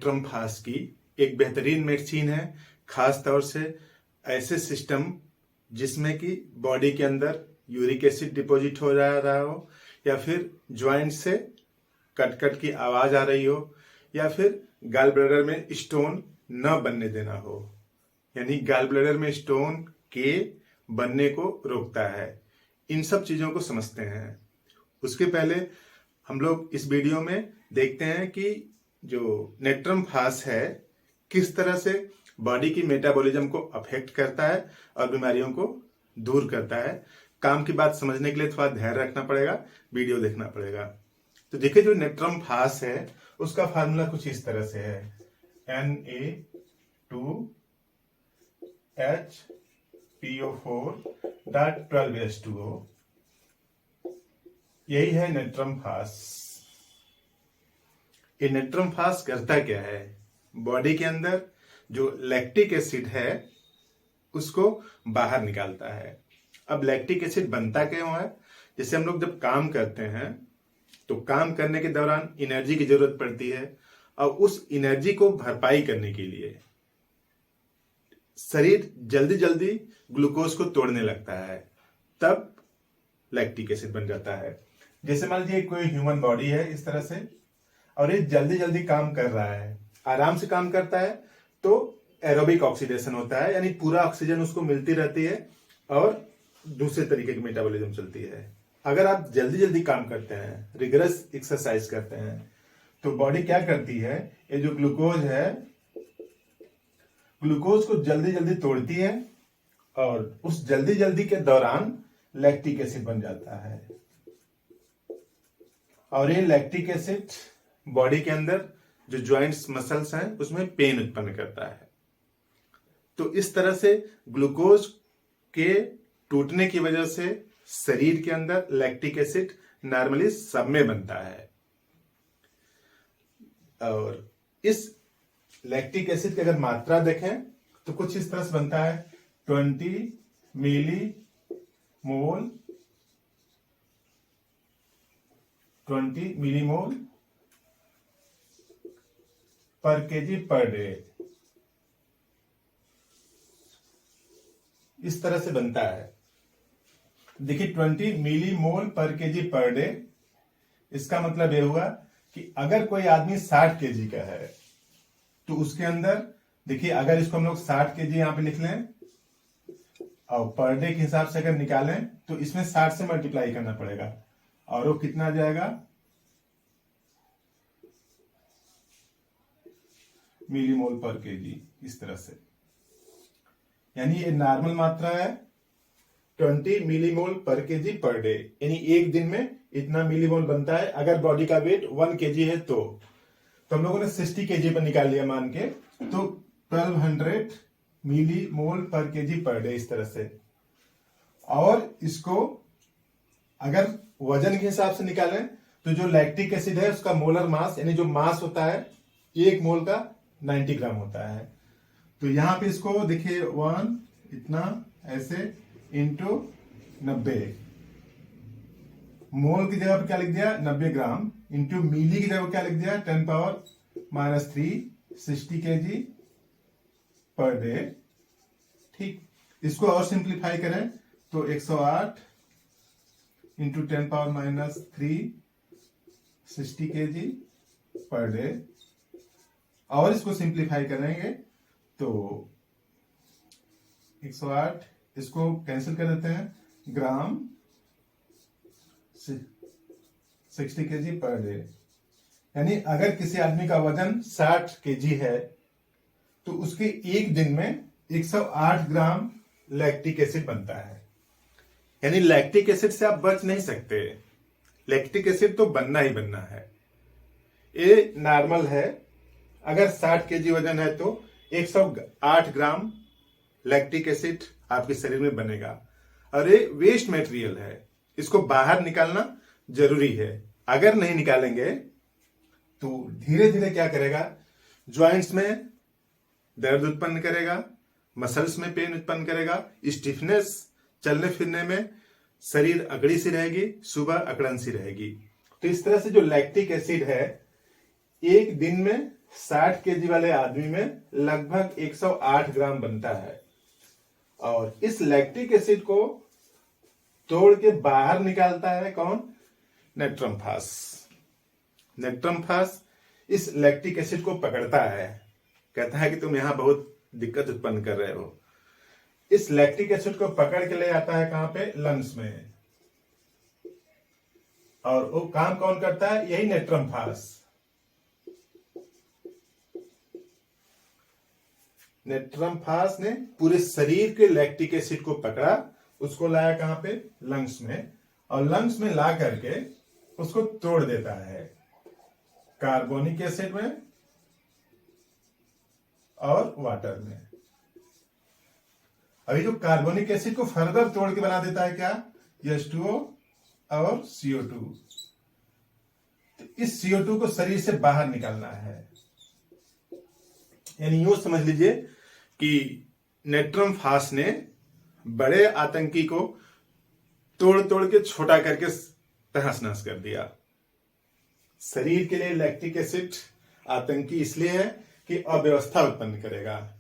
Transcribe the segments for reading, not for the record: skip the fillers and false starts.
ट्रम्फास की एक बेहतरीन मेडिसिन है, खास तौर से ऐसे सिस्टम जिसमें कि बॉडी के अंदर यूरिक एसिड डिपॉजिट हो जा रहा हो, या फिर ज्वाइंट से कट कट की आवाज आ रही हो, या फिर गॉल ब्लैडर में स्टोन न बनने देना हो। यानी गॉल ब्लैडर में स्टोन के बनने को रोकता है। इन सब चीजों को समझते हैं। उसके पहले हम लोग इस वीडियो में देखते हैं कि जो नेट्रम फास है किस तरह से बॉडी की मेटाबॉलिज्म को अफेक्ट करता है और बीमारियों को दूर करता है। काम की बात समझने के लिए थोड़ा धैर्य रखना पड़ेगा, वीडियो देखना पड़ेगा। तो देखिए, जो नेट्रम फास है उसका फार्मूला कुछ इस तरह से है, Na2HPO4.12H2O। यही है नेट्रम फास। ये नेट्रम फास करता क्या है? बॉडी के अंदर जो लैक्टिक एसिड है उसको बाहर निकालता है। अब लैक्टिक एसिड बनता क्यों है? जैसे हम लोग जब काम करते हैं तो काम करने के दौरान एनर्जी की जरूरत पड़ती है, और उस एनर्जी को भरपाई करने के लिए शरीर जल्दी जल्दी ग्लूकोज को तोड़ने लगता है, तब लैक्टिक एसिड बन जाता है। जैसे मान लीजिए कोई ह्यूमन बॉडी है इस तरह से, और ये जल्दी जल्दी काम कर रहा है, आराम से काम करता है, तो एरोबिक ऑक्सीडेशन होता है, यानी पूरा ऑक्सीजन उसको मिलती रहती है और दूसरे तरीके की मेटाबॉलिज्म चलती है। अगर आप जल्दी जल्दी काम करते हैं, रिगरस एक्सरसाइज करते हैं, तो बॉडी क्या करती है, ये जो ग्लूकोज है, ग्लूकोज को जल्दी जल्दी तोड़ती है, और उस जल्दी जल्दी के दौरान लैक्टिक एसिड बन जाता है। और ये लैक्टिक एसिड बॉडी के अंदर जो जॉइंट्स मसल्स हैं उसमें पेन उत्पन्न करता है। तो इस तरह से ग्लूकोज के टूटने की वजह से शरीर के अंदर लैक्टिक एसिड नॉर्मली सब में बनता है, और इस लैक्टिक एसिड की अगर मात्रा देखें तो कुछ इस तरह से बनता है, 20 मिलीमोल पर केजी पर डे, इस तरह से बनता है। देखिए, 20 मिलीमोल पर केजी पर डे, इसका मतलब यह हुआ कि अगर कोई आदमी 60 केजी का है तो उसके अंदर, देखिए अगर इसको हम लोग 60 केजी यहां पे लिख लें और पर डे के हिसाब से अगर निकालें तो इसमें 60 से मल्टीप्लाई करना पड़ेगा, और वो कितना आ जाएगा, मिलीमोल पर केजी, इस तरह से। यानी ये नॉर्मल मात्रा है 20 मिलीमोल पर केजी पर डे, यानी एक दिन में इतना मिलीमोल बनता है। अगर बॉडी का वेट 1 केजी है तो हम लोगों ने 60 केजी पर निकाल लिया मान के, तो 1200 मिलीमोल पर केजी पर डे, इस तरह से। और इसको अगर वजन के हिसाब से निकालें तो जो लैक्टिक एसिड है उसका मोलर मास, यानी जो मास होता है एक मोल का 90 ग्राम होता है। तो यहां पे इसको देखिए 1 इतना ऐसे इंटू 90, मोल की जगह पर क्या लिख दिया 90 ग्राम, इंटू मिली की जगह क्या लिख दिया 10⁻³ 60 केजी पर डे। ठीक, इसको और सिंप्लीफाई करें तो 108 इंटू 10⁻³ 60 केजी पर डे, और इसको सिंप्लीफाई करेंगे तो 108, इसको कैंसिल कर देते हैं, ग्राम 60 केजी पर डे। यानी अगर किसी आदमी का वजन 60 केजी है तो उसके एक दिन में 108 ग्राम लैक्टिक एसिड बनता है। यानी लैक्टिक एसिड से आप बच नहीं सकते, लैक्टिक एसिड तो बनना ही बनना है। ये नॉर्मल है, अगर 60 केजी वजन है तो 108 ग्राम लैक्टिक एसिड आपके शरीर में बनेगा, और ये वेस्ट मटेरियल है, इसको बाहर निकालना जरूरी है। अगर नहीं निकालेंगे तो धीरे धीरे क्या करेगा, ज्वाइंट्स में दर्द उत्पन्न करेगा, मसल्स में पेन उत्पन्न करेगा, स्टिफनेस, चलने फिरने में शरीर अकड़ी सी रहेगी, सुबह अकड़न सी रहेगी। तो इस तरह से जो लैक्टिक एसिड है एक दिन में 60 केजी वाले आदमी में लगभग 108 ग्राम बनता है। और इस लैक्टिक एसिड को तोड़ के बाहर निकालता है कौन? नेट्रम-फास। नेट्रम-फास इस लैक्टिक एसिड को पकड़ता है, कहता है कि तुम यहां बहुत दिक्कत उत्पन्न कर रहे हो। इस लैक्टिक एसिड को पकड़ के ले आता है कहां पे? लंग्स में। और वो काम कौन करता है? यही नेट्रम-फास। नेट्रम-फास ने पूरे शरीर के लैक्टिक एसिड को पकड़ा, उसको लाया कहां पे? लंग्स में। और लंग्स में ला करके उसको तोड़ देता है कार्बोनिक एसिड में और वाटर में। अभी जो कार्बोनिक एसिड को फर्दर तोड़ के बना देता है क्या? H2O और CO2। तो इस CO2 को शरीर से बाहर निकालना है। यानी यूं समझ लीजिए कि नेट्रम-फास ने बड़े आतंकी को तोड़ तोड़ के छोटा करके तहस नहस कर दिया। शरीर के लिए लैक्टिक एसिड आतंकी इसलिए है कि अव्यवस्था उत्पन्न करेगा।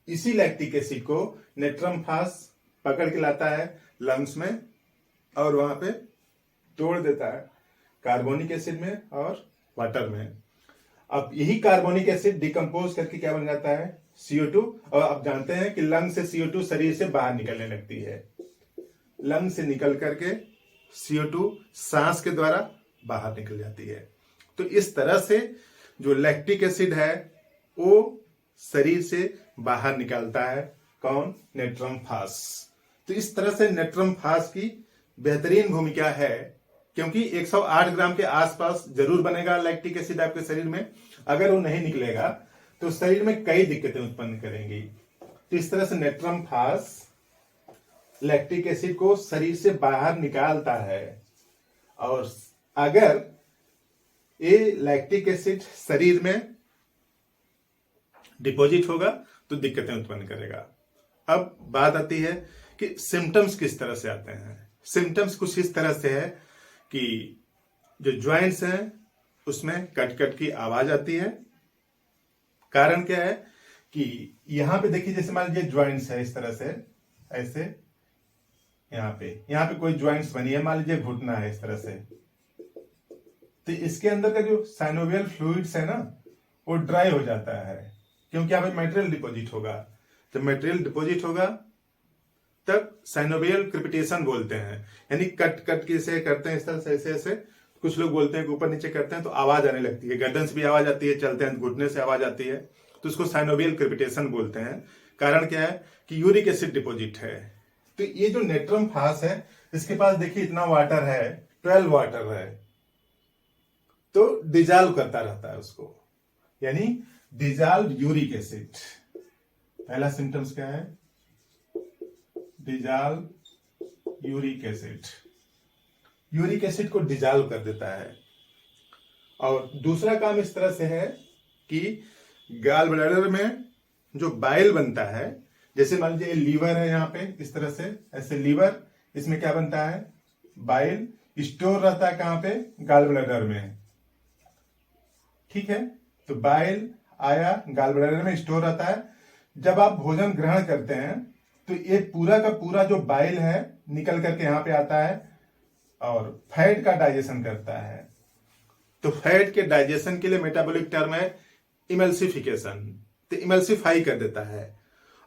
इसी लैक्टिक एसिड को नेट्रम-फास पकड़ के लाता है लंग्स में और वहां पे तोड़ देता है कार्बोनिक एसिड में और वाटर में। अब यही कार्बोनिक एसिड डिकम्पोज करके क्या बन जाता है? CO2। और आप जानते हैं कि लंग से CO2 शरीर से बाहर निकलने लगती है। लंग से निकल करके CO2 सांस के द्वारा बाहर निकल जाती है। तो इस तरह से जो लैक्टिक एसिड है वो शरीर से बाहर निकालता है कौन? नेट्रम-फास। तो इस तरह से नेट्रम-फास की बेहतरीन भूमिका है, क्योंकि 108 ग्राम के आसपास जरूर बनेगा लैक्टिक एसिड आपके शरीर में। अगर वो नहीं निकलेगा तो शरीर में कई दिक्कतें उत्पन्न करेंगी। तो इस तरह से नेट्रम-फास लैक्टिक एसिड को शरीर से बाहर निकालता है। और अगर ये लैक्टिक एसिड शरीर में डिपॉजिट होगा तो दिक्कतें उत्पन्न करेगा। अब बात आती है कि सिम्टम्स किस तरह से आते हैं। सिम्टम्स कुछ इस तरह से है कि जो ज्वाइंट्स हैं उसमें कट कट की आवाज आती है। कारण क्या है कि यहां पे देखिए, जैसे मान लीजिए ज्वाइंट्स है इस तरह से, ऐसे यहां पे कोई ज्वाइंट्स बनी है, मान लीजिए घुटना है इस तरह से, तो इसके अंदर का जो साइनोवियल फ्लूइड्स है ना वो ड्राई हो जाता है, क्योंकि यहाँ पे मटेरियल डिपॉजिट होगा। जब मटेरियल डिपॉजिट होगा तब साइनोवियल क्रिपिटेशन बोलते हैं, यानी कट कट के से करते हैं इस तरह से, ऐसे ऐसे। कुछ लोग बोलते हैं कि ऊपर नीचे करते हैं तो आवाज आने लगती है, गर्दन से भी आवाज आती है, चलते हैं घुटने से आवाज आती है, तो उसको साइनोवियल क्रिपिटेशन बोलते हैं। कारण क्या है कि यूरिक एसिड डिपॉजिट है। तो ये जो नेट्रम-फास है इसके पास देखिए इतना वाटर है, 12 वाटर है, तो डिजॉल्व करता रहता है उसको, यानी डिजॉल्व यूरिक एसिड। पहला सिम्टम्स क्या है? Dissolve uric acid. Uric acid को डिजॉल्व कर देता है। और दूसरा काम इस तरह से है कि गॉल ब्लैडर में जो बाइल बनता है, जैसे मान लीजिए लीवर है यहाँ पे इस तरह से, ऐसे लीवर, इसमें क्या बनता है? बाइल स्टोर रहता है कहां पे? गॉल ब्लैडर में। ठीक है, तो बाइल आया गॉल ब्लैडर में स्टोर रहता है। जब आप भोजन ग्रहण करते हैं तो ये पूरा का पूरा जो बाइल है निकल करके यहां पे आता है और फैट का डाइजेशन करता है। तो फैट के डाइजेशन के लिए मेटाबॉलिक टर्म है इमल्सिफिकेशन, तो इमल्सिफाई कर देता है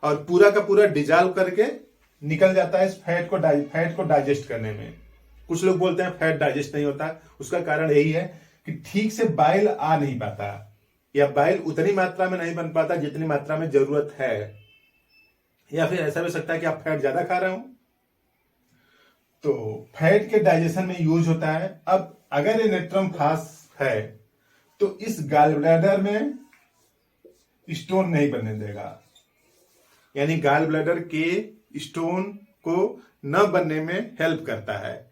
और पूरा का पूरा डिजॉल्व करके निकल जाता है इस फैट को डाइजेस्ट करने में। कुछ लोग बोलते हैं फैट डाइजेस्ट नहीं होता, उसका कारण यही है कि ठीक से बाइल आ नहीं पाता, या बाइल उतनी मात्रा में नहीं बन पाता जितनी मात्रा में जरूरत है, या फिर ऐसा भी सकता है कि आप फैट ज्यादा खा रहे हो। तो फैट के डाइजेशन में यूज होता है। अब अगर ये नेट्रम-फास है तो इस गॉल ब्लैडर में स्टोन नहीं बनने देगा, यानी गॉल ब्लैडर के स्टोन को न बनने में हेल्प करता है,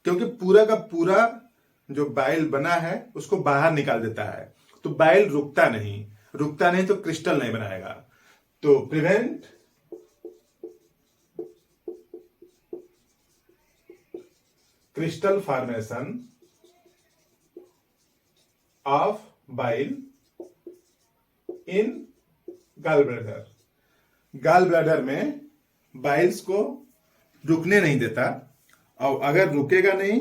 क्योंकि पूरा का पूरा जो बाइल बना है उसको बाहर निकाल देता है। तो बाइल रुकता नहीं तो क्रिस्टल नहीं बनाएगा। तो prevent crystal formation of bile in gallbladder. Gallbladder में बाइल्स को रुकने नहीं देता, और अगर रुकेगा नहीं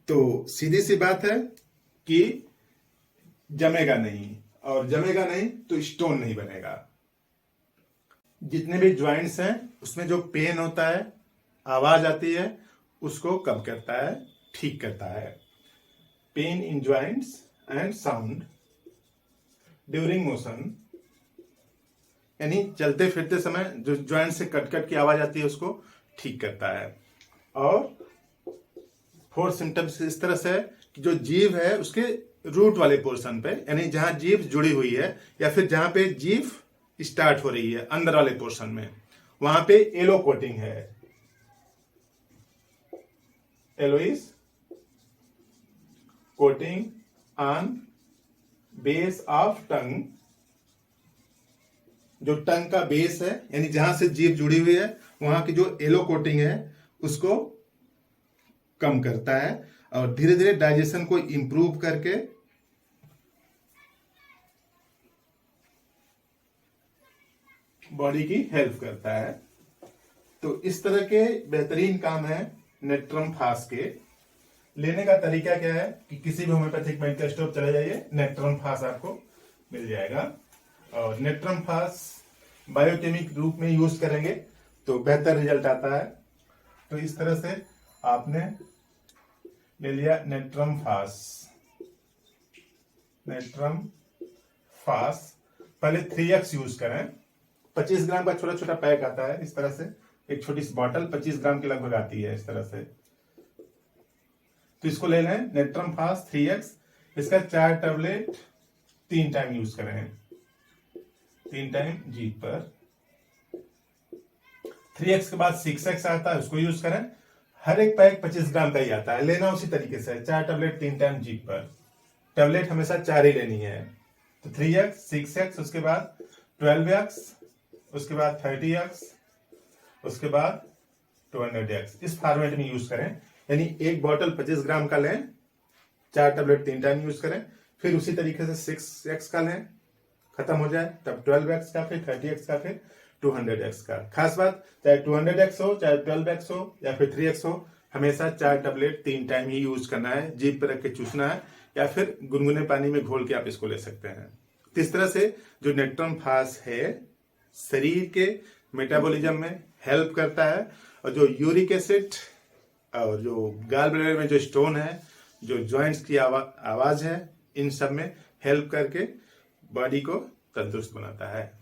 तो सीधी सी बात है कि जमेगा नहीं, और जमेगा नहीं तो स्टोन नहीं बनेगा। जितने भी ज्वाइंट्स हैं उसमें जो पेन होता है, आवाज आती है, उसको कम करता है, ठीक करता है। Pain in joints and sound during motion, यानी चलते फिरते समय जो ज्वाइंट से कट कट की आवाज आती है उसको ठीक करता है। और 4 सिम्टम्स इस तरह से कि जो जीभ है उसके रूट वाले पोर्शन पे, यानी जहां जीभ जुड़ी हुई है या फिर जहां पे जीभ स्टार्ट हो रही है अंदर वाले पोर्शन में, वहां पे येलो कोटिंग है। Yellow is coating on base of tongue, जो टंग का बेस है यानी जहां से जीभ जुड़ी हुई है वहां की जो येलो कोटिंग है उसको कम करता है, और धीरे धीरे डाइजेशन को इंप्रूव करके बॉडी की हेल्प करता है। तो इस तरह के बेहतरीन काम है नेट्रम फास के। लेने का तरीका क्या है कि किसी भी होम्योपैथिक मेडिकल स्टोर चले जाइए, नेट्रम फास आपको मिल जाएगा। और नेट्रम फास बायोकेमिक रूप में यूज करेंगे तो बेहतर रिजल्ट आता है। तो इस तरह से आपने ले लिया नेट्रम फास। नेट्रम फास पहले 3x यूज करें। 25 ग्राम का छोटा छोटा पैक आता है इस तरह से, एक छोटी सी बॉटल 25 ग्राम की लगभग आती है इस तरह से। तो इसको ले लें नेट्रम फास 3x। इसका 4 टैबलेट 3 टाइम यूज करें, 3 टाइम जीभ पर। 3x के बाद 6x आता है, उसको यूज करें। हर एक पैक 25 ग्राम का ही आता है, लेना उसी तरीके से 4 टैबलेट 3 टाइम जीभ पर। टैबलेट हमेशा 4 ही लेनी है। तो 3x, 6x, उसके बाद 12x, उसके बाद 30x, उसके बाद 200x। इस फॉर्मेट में यूज करें, यानी एक बॉटल 25 ग्राम का लें, 4 टैबलेट 3 टाइम यूज करें, फिर उसी तरीके से 6x का लें, खत्म हो जाए, तब 12x का, फिर 30x का, फिर 200x का। खास बात, चाहे 200x हो, चाहे 12x हो या फिर 3x हो, हमेशा 4 टैबलेट 3 टाइम ही यूज करना है। जीभ पर रख के चूसना है या फिर गुनगुने पानी में घोल के आप इसको ले सकते हैं। तो इस तरह से जो नेट्रम फास है शरीर के मेटाबॉलिज्म में हेल्प करता है, और जो यूरिक एसिड और जो गॉल ब्लैडर में जो स्टोन है, जो जॉइंट्स की आवाज है, इन सब में हेल्प करके बॉडी को तंदुरुस्त बनाता है।